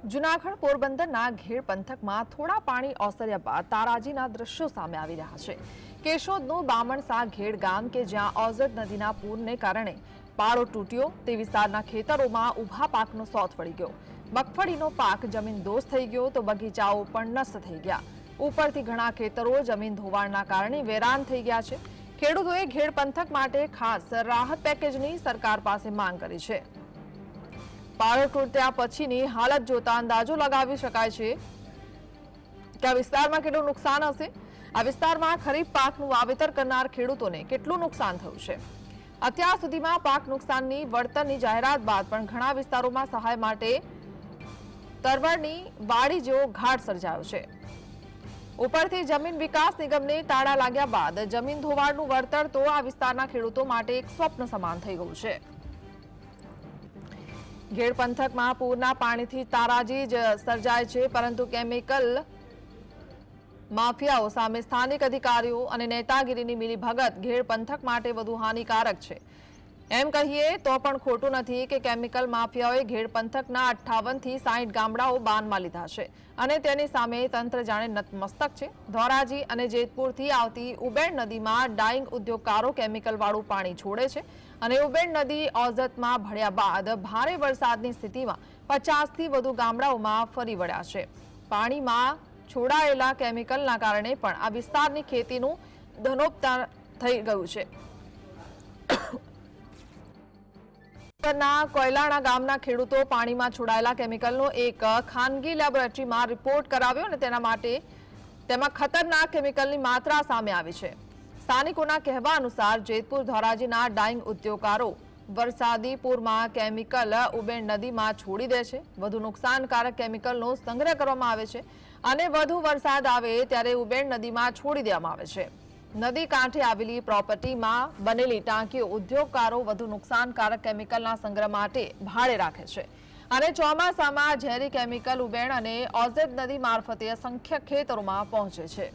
જૂનાગઢ પોરબંદરના ઘેડ પંથકમાં થોડા પાણી ઓસર્યા બાદ તારાજીના દ્રશ્યો સામે આવી રહ્યા છે। કેશોદનું બામણસા ઘેડ ગામ કે જ્યાં ઓઝર નદીના પૂરને કારણે પાળો તૂટ્યો તે વિસ્તારના ખેતરોમાં ઊભા પાકનો સોથ વળી ગયો। મગફળીનો પાક જમીનદોસ્ત થઈ ગયો તો બગીચાઓ પણ નષ્ટ થઈ ગયા। ઉપરથી ઘણા ખેતરો જમીન ધોવાણના કારણે વેરાન થઈ ગયા છે। ખેડૂતોએ ઘેડ પંથક માટે ખાસ રાહત પેકેજની સરકાર પાસે માંગ કરી છે। પાળો તૂટ્યા પછીની હાલત જોતા અંદાજો લગાવી શકાય છે કે આ વિસ્તારમાં કેટલું નુકસાન હશે। આ વિસ્તારમાં ખરીફ પાકનું વાવેતર કરનાર ખેડૂતોને કેટલું નુકસાન થયું છે। અત્યાર સુધીમાં પાક નુકસાનની વળતરની જાહેરાત બાદ પણ ઘણા વિસ્તારોમાં સહાય માટે તરવરની વાડી જેવો ઘાટ સર્જાયો છે। ઉપરથી જમીન વિકાસ નિગમને તાળા લાગ્યા બાદ જમીન ધોવાણનું વળતર તો આ વિસ્તારના ખેડૂતો માટે એક સ્વપ્ન સમાન થઈ ગયું છે। ઘેડ પંથકમાં પૂરના પાણીથી તારાજી જ સર્જાય છે, પરંતુ કેમિકલ માફિયાઓ સામે સ્થાનિક અધિકારીઓ અને નેતાગીરીની મિલીભગત ઘેડ પંથક માટે વધુ હાનિકારક છે। એમ કહીએ તો પણ ખોટું નથી કે કેમિકલ માફિયાઓએ ઘેડ પંથકના 58 થી 60 ગામડાઓ બાનમાં લીધા છે અને તેની સામે તંત્ર જાણે નતમસ્તક છે। ધોરાજી અને જેતપુરથી આવતી ઉબેણ નદીમાં ડાઇંગ ઉદ્યોગકારો કેમિકલવાળું પાણી છોડે છે અને ઉબેણ નદી ઓઝતમાં ભળ્યા બાદ ભારે વરસાદની સ્થિતિમાં 50 થી વધુ ગામડાઓમાં ફરી વળ્યા છે। પાણીમાં છોડાયેલા કેમિકલના કારણે પણ આ વિસ્તારની ખેતીનું ધનોપતાણ થઈ ગયું છે। કોયલાણા ગામના ખેડૂતો પાણીમાં છોડાયેલા કેમિકલનો એક ખાનગી લેબોરેટરીમાં રિપોર્ટ કરાવ્યો અને તેમાં ખતરનાક કેમિકલની માત્રા સામે આવી છે। સ્થાનિકોના કહેવા અનુસાર જેતપુર ધોરાજીના ડાઇંગ ઉદ્યોગકારો વરસાદી પૂરમાં કેમિકલ ઉબેણ નદીમાં છોડી દે છે। વધુ નુકસાનકારક કેમિકલનો સંગ્રહ કરવામાં આવે છે અને વધુ વરસાદ આવે ત્યારે ઉબેણ નદીમાં છોડી દેવામાં આવે છે। નદી કાંઠે આવેલી પ્રોપર્ટીમાં બનેલી ટાંકીઓ ઉદ્યોગકારો વધુ નુકસાનકારક કેમિકલના સંગ્રહ માટે ભાડે રાખે છે અને ચોમાસામાં ઝેરી કેમિકલ ઉબેણ અને ઓઝેદ નદી મારફતે અસંખ્ય ખેતરોમાં પહોંચે છે।